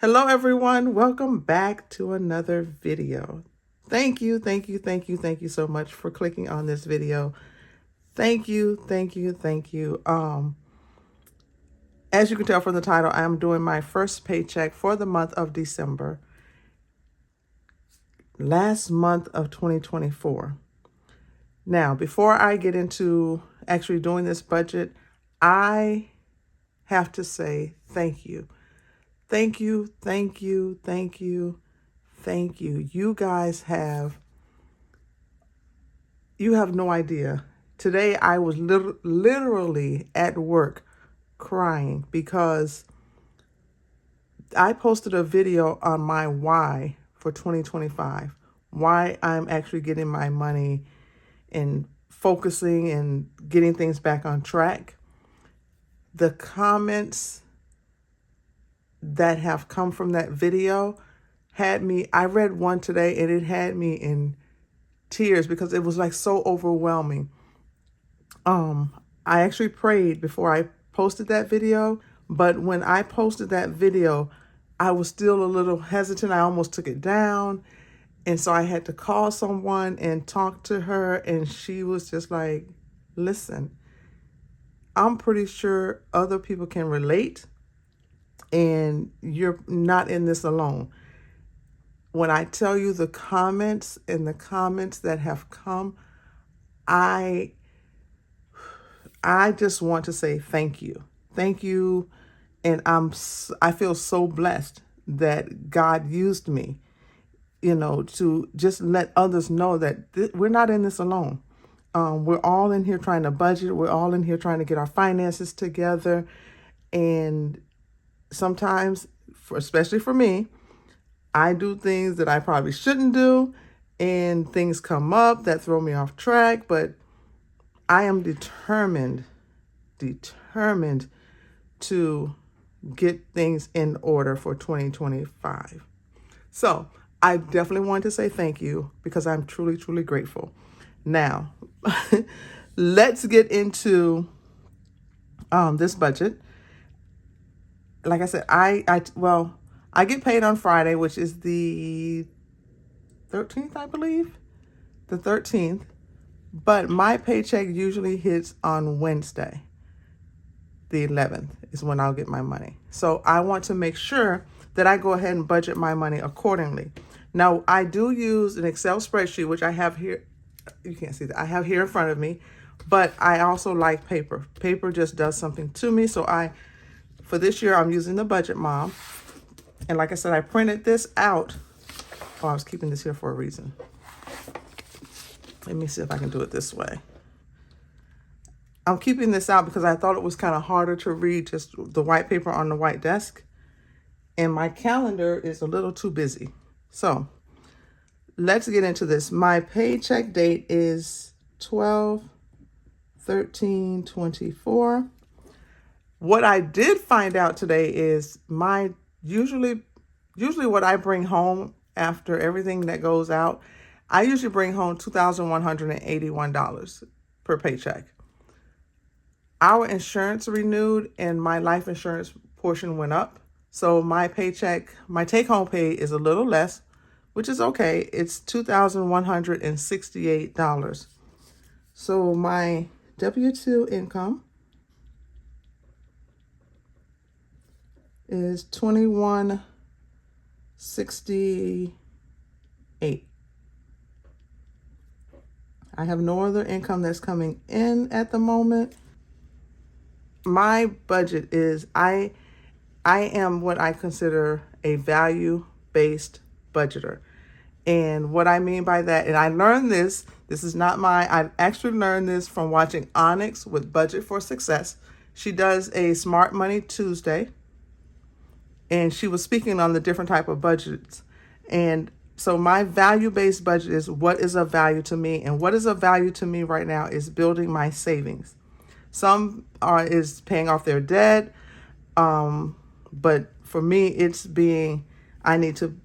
Hello everyone, welcome back to another video. Thank you so much for clicking on this video. Thank you. As you can tell from the title, I am doing my first paycheck for the month of December, last month of 2024. Now, before I get into actually doing this budget, I have to say thank you. Thank you. You guys you have no idea. Today I was literally at work crying because I posted a video on my why for 2025, why I'm actually getting my money and focusing and getting things back on track. The comments that have come from that video I read one today and it had me in tears because it was like so overwhelming. I actually prayed before I posted that video, but when I posted that video, I was still a little hesitant. I almost took it down. And so I had to call someone and talk to her, and she was just like, listen, I'm pretty sure other people can relate, and you're not in this alone. When I tell you the comments that have come, I just want to say thank you. Thank you. And I feel so blessed that God used me, to just let others know that we're not in this alone. We're all in here trying to budget. We're all in here trying to get our finances together. And sometimes, especially for me, I do things that I probably shouldn't do, and things come up that throw me off track, but I am determined to get things in order for 2025. So I definitely want to say thank you because I'm truly grateful. Now, let's get into this budget. Like I said, I get paid on Friday, which is the 13th, I believe, the 13th. But my paycheck usually hits on Wednesday. The 11th is when I'll get my money. So I want to make sure that I go ahead and budget my money accordingly. Now, I do use an Excel spreadsheet, which I have here. You can't see that. I have here in front of me. But I also like paper. Paper just does something to me. So for this year, I'm using the Budget Mom. And like I said, I printed this out. Oh, I was keeping this here for a reason. Let me see if I can do it this way. I'm keeping this out because I thought it was kind of harder to read just the white paper on the white desk. And my calendar is a little too busy. So let's get into this. My paycheck date is 12/13/24. What I did find out today is usually what I bring home after everything that goes out, I usually bring home $2,181 per paycheck. Our insurance renewed and my life insurance portion went up. So my take home pay is a little less, which is okay. It's $2,168. So my W-2 income is $2,168. I have no other income that's coming in at the moment. My budget is, I am what I consider a value-based budgeter. And what I mean by that, and I learned this is not I actually learned this from watching Onyx with Budget for Success. She does a Smart Money Tuesday, and she was speaking on the different type of budgets. And so my value-based budget is what is of value to me. And what is of value to me right now is building my savings. Some is paying off their debt. But for me, I need to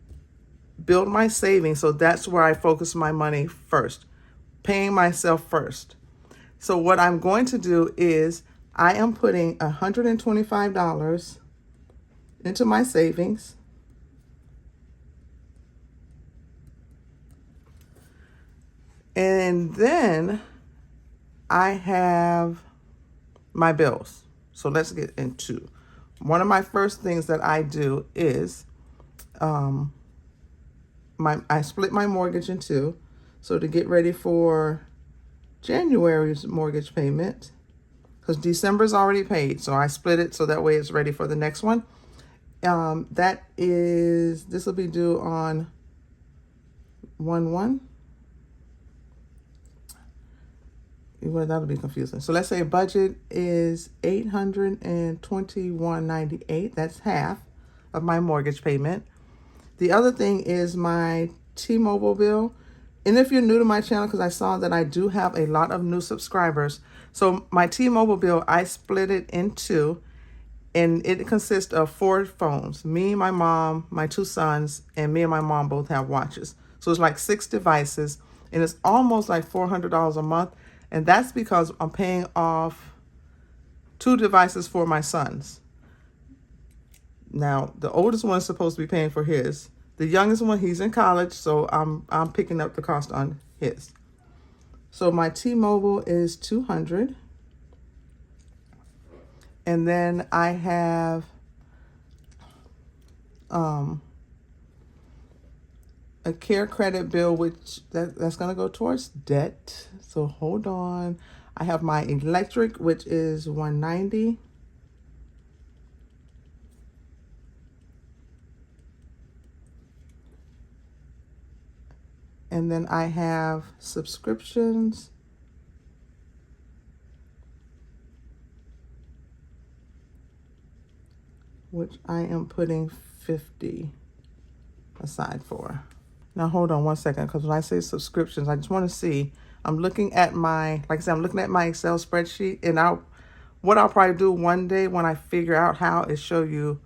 build my savings. So that's where I focus my money first, paying myself first. So what I'm going to do is I am putting $125 into my savings. And then I have my bills. So let's get into one of my first things that I do is I split my mortgage in two. So to get ready for January's mortgage payment, because December's already paid, so I split it so that way it's ready for the next one. This will be due on 1/1. Well, that'll be confusing. So let's say budget is $821.98. That's half of my mortgage payment. The other thing is my T-Mobile bill. And if you're new to my channel, because I saw that I do have a lot of new subscribers. So my T-Mobile bill, I split it in two, and it consists of 4 phones. Me, my mom, my 2 sons, and me and my mom both have watches. So it's like 6 devices, and it's almost like $400 a month. And that's because I'm paying off 2 devices for my sons. Now, the oldest one is supposed to be paying for his. The youngest one, he's in college, so I'm picking up the cost on his. So my T-Mobile is $200. And then I have a care credit bill, which that's going to go towards debt. So hold on. I have my electric, which is $190. And then I have subscriptions, which I am putting $50 aside for. Now hold on one second, because when I say subscriptions, I just want to see. I'm looking at my, like I said, I'm looking at my Excel spreadsheet, and what I'll probably do one day when I figure out how is show you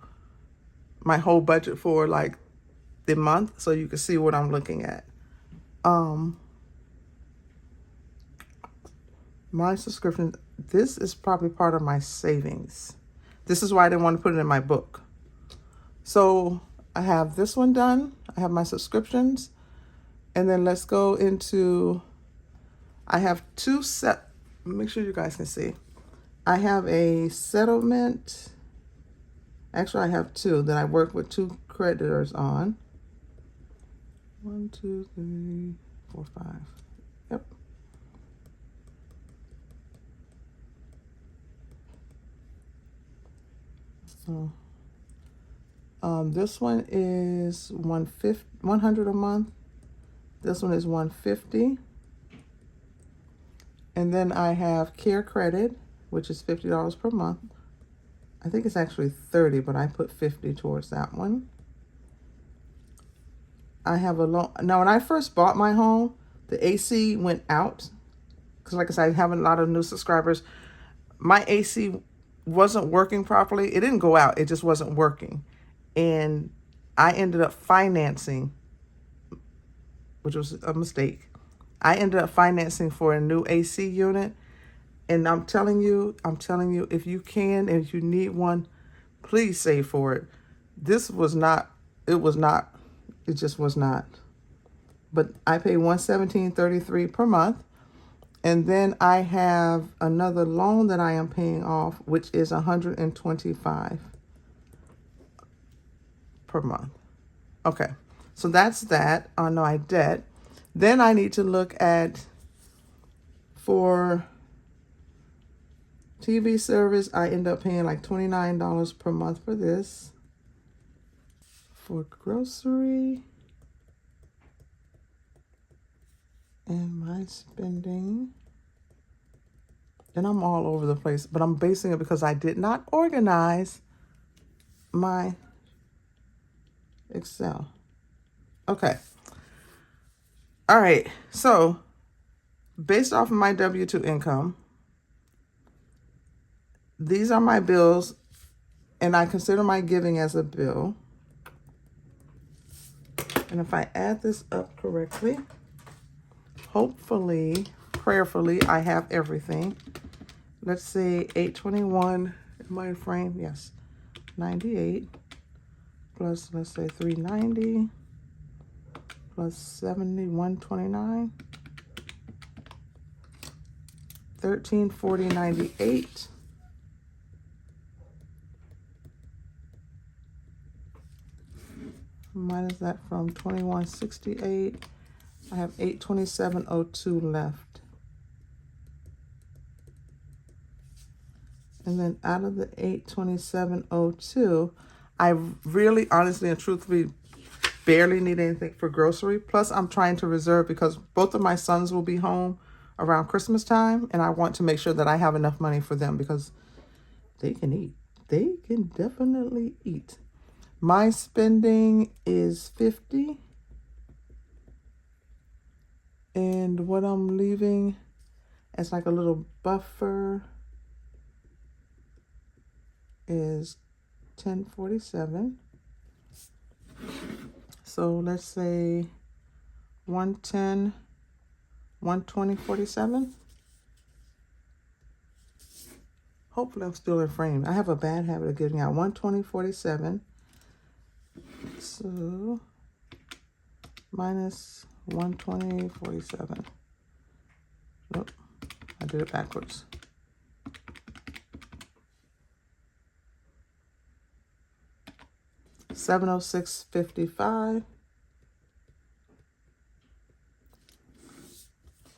my whole budget for like the month, so you can see what I'm looking at. My subscription, this is probably part of my savings. This is why I didn't want to put it in my book. So I have this one done. I have my subscriptions. And then let's go into, I have make sure you guys can see. I have a settlement. Actually, I have 2 that I work with 2 creditors on. 1, 2, 3, 4, 5. Yep. So, this one is $100 a month. This one is $150. And then I have care credit, which is $50 per month. I think it's actually $30, but I put $50 towards that one. I have a loan. Now, when I first bought my home, the AC went out. Because like I said, I have a lot of new subscribers. My AC wasn't working properly. It didn't go out. It just wasn't working. And I ended up financing, which was a mistake. I ended up financing for a new AC unit. And I'm telling you, if you can, if you need one, please save for it. It just was not. But I pay $117.33 per month. And then I have another loan that I am paying off, which is $125 per month. Okay, so that's that on my debt. Then I need to look at, for TV service, I end up paying like $29 per month for this. For grocery and my spending, and I'm all over the place, but I'm basing it because I did not organize my Excel. Okay. All right. So based off of my W-2 income, these are my bills, and I consider my giving as a bill. And if I add this up correctly, hopefully, prayerfully, I have everything. Let's say 821, am I in frame? Yes. 98 plus, let's say 390 plus 7129. $1340.98. Minus that from $21.68. I have $827.02 left. And then out of the $827.02, I really, honestly, and truthfully barely need anything for grocery. Plus, I'm trying to reserve because both of my sons will be home around Christmas time, and I want to make sure that I have enough money for them because they can eat. They can definitely eat. My spending is $50. And what I'm leaving as like a little buffer is $10.47. So let's say $110, $120.47. Hopefully I'm still in frame. I have a bad habit of giving out $120.47. So minus $120.47. Nope, I did it backwards. $706.55.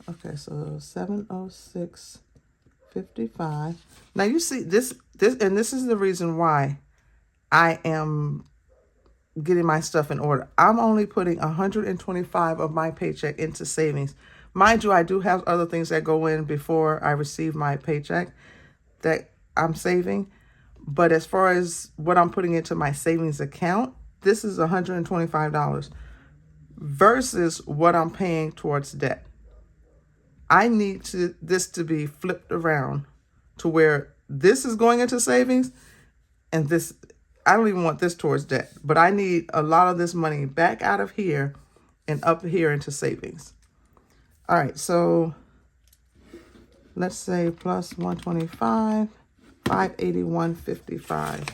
Okay, so $706.55. Now you see this, and this is the reason why I am getting my stuff in order. I'm only putting 125 of my paycheck into savings. Mind you, I do have other things that go in before I receive my paycheck that I'm saving. But as far as what I'm putting into my savings account, this is $125 versus what I'm paying towards debt. I need this to be flipped around to where this is going into savings and this, I don't even want this towards debt, but I need a lot of this money back out of here and up here into savings. All right, so let's say plus 125, $581.55.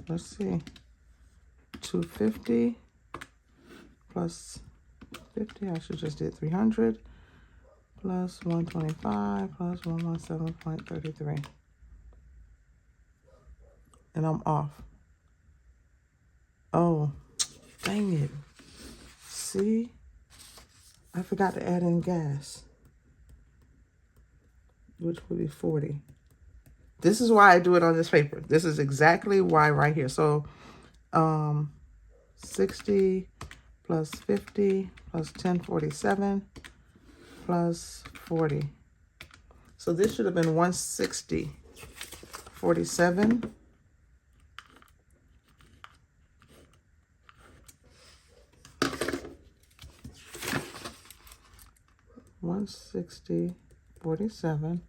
Let's see, 250 plus 50, I should just did 300 plus 125 plus 117.33. And I'm off. Oh, dang it. See, I forgot to add in gas, which would be 40. This is why I do it on this paper. This is exactly why right here. So 60 plus 50 plus 1047 plus 40. So this should have been 160.47. $160.47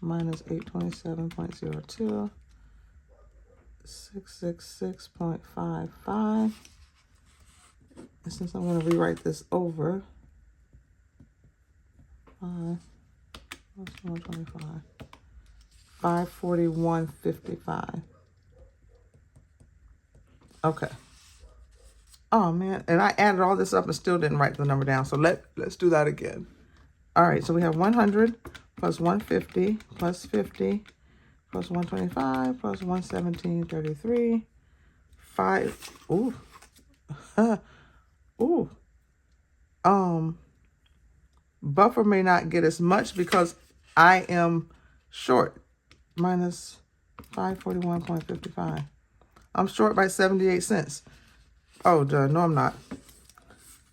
minus 827.02, 666.55. And since I'm going to rewrite this over, 125, 541.55. Okay. Oh man, and I added all this up and still didn't write the number down. So let's do that again. All right, so we have 100 plus 150 plus 50 plus 125 plus 117.33. 5. Ooh. Ooh. Buffer may not get as much because I am short. Minus 541.55. I'm short by 78 cents. Oh, duh. No, I'm not.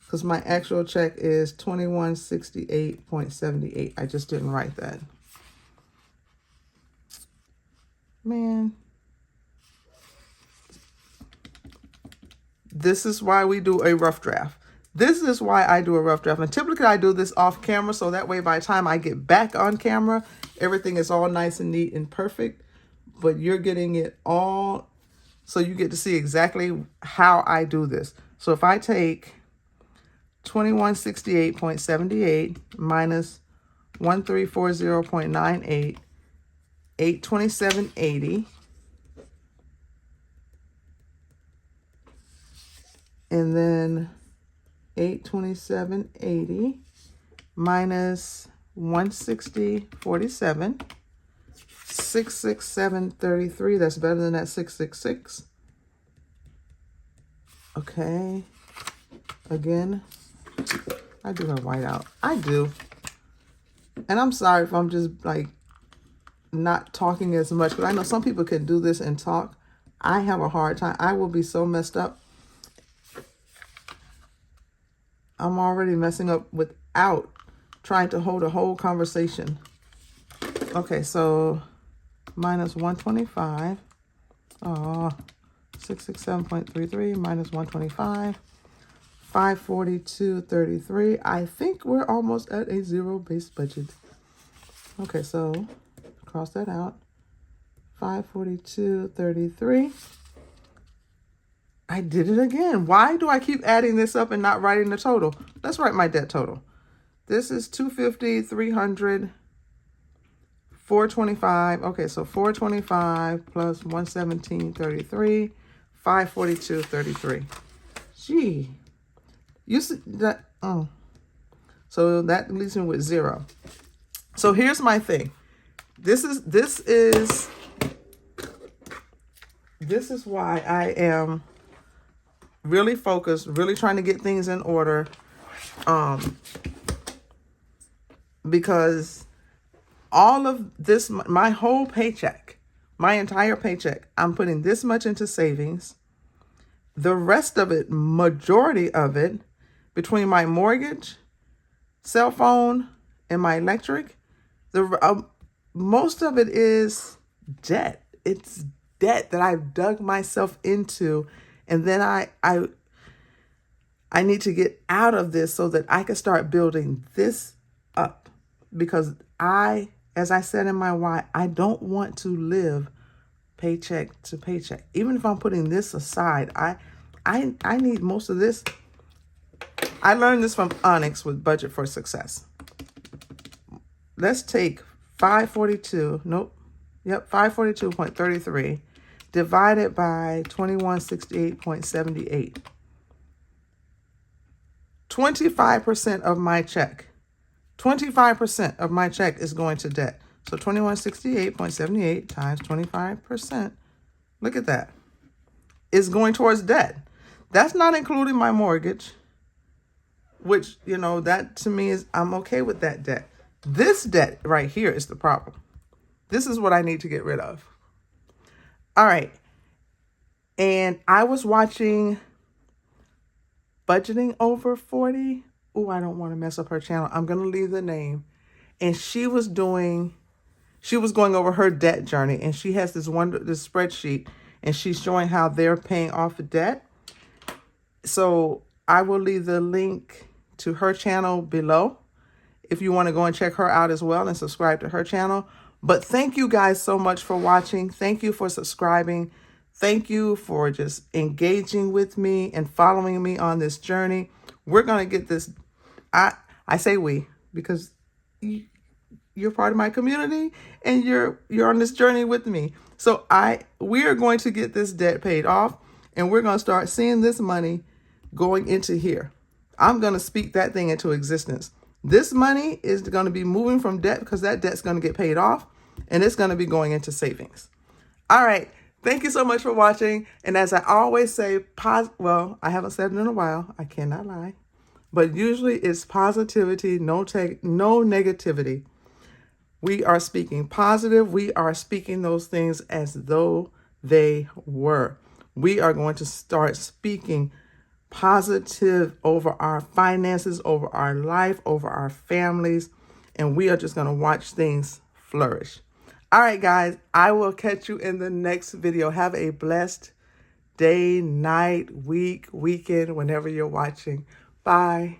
Because my actual check is $2168.78. I just didn't write that. Man. This is why we do a rough draft. This is why I do a rough draft. And typically I do this off camera, so that way by the time I get back on camera, everything is all nice and neat and perfect. But you're getting it all, so you get to see exactly how I do this. So if I take 2168.78 minus 1340.98, 827.80, and then 827.80 minus 160.47, 667.33. That's better than that 666. Okay. Again, I do have whiteout. I do. And I'm sorry if I'm just like not talking as much, but I know some people can do this and talk. I have a hard time. I will be so messed up. I'm already messing up without trying to hold a whole conversation. Okay, so minus 125. Oh, 667.33 minus 125. 542.33. I think we're almost at a zero-based budget. Okay, so cross that out. 542.33. I did it again. Why do I keep adding this up and not writing the total? Let's write my debt total. This is 250, 300, 425. Okay, so 425 plus 117.33, 542.33. Gee. You see that? Oh, so that leaves me with zero. So here's my thing. This is why I am really focused, really trying to get things in order. Because all of this, my whole paycheck, my entire paycheck, I'm putting this much into savings. The rest of it, majority of it, between my mortgage, cell phone, and my electric, most of it is debt. It's debt that I've dug myself into, and then I need to get out of this so that I can start building this up, because as I said in my why, I don't want to live paycheck to paycheck. Even if I'm putting this aside, I need most of this. I learned this from Onyx with Budget for Success. Let's take 542.33 divided by 2168.78. 25% of my check. 25% of my check is going to debt. So 2168.78 times 25%. Look at that. Is going towards debt. That's not including my mortgage, which, that to me is, I'm okay with that debt. This debt right here is the problem. This is what I need to get rid of. All right. And I was watching Budgeting Over 40. Oh, I don't want to mess up her channel. I'm going to leave the name. And she was going over her debt journey, and she has this spreadsheet, and she's showing how they're paying off the debt. So I will leave the link to her channel below if you want to go and check her out as well and subscribe to her channel. But thank you guys so much for watching. Thank you for subscribing. Thank you for just engaging with me and following me on this journey. We're going to get this. I say we, because you're part of my community and you're on this journey with me. So we are going to get this debt paid off, and we're going to start seeing this money going into here. I'm going to speak that thing into existence. This money is going to be moving from debt, because that debt's going to get paid off, and it's going to be going into savings. All right. Thank you so much for watching. And as I always say, well, I haven't said it in a while. I cannot lie. But usually it's positivity, no negativity. We are speaking positive. We are speaking those things as though they were. We are going to start speaking positive over our finances, over our life, over our families, and we are just going to watch things flourish. All right, guys, I will catch you in the next video. Have a blessed day, night, week, weekend, whenever you're watching. Bye.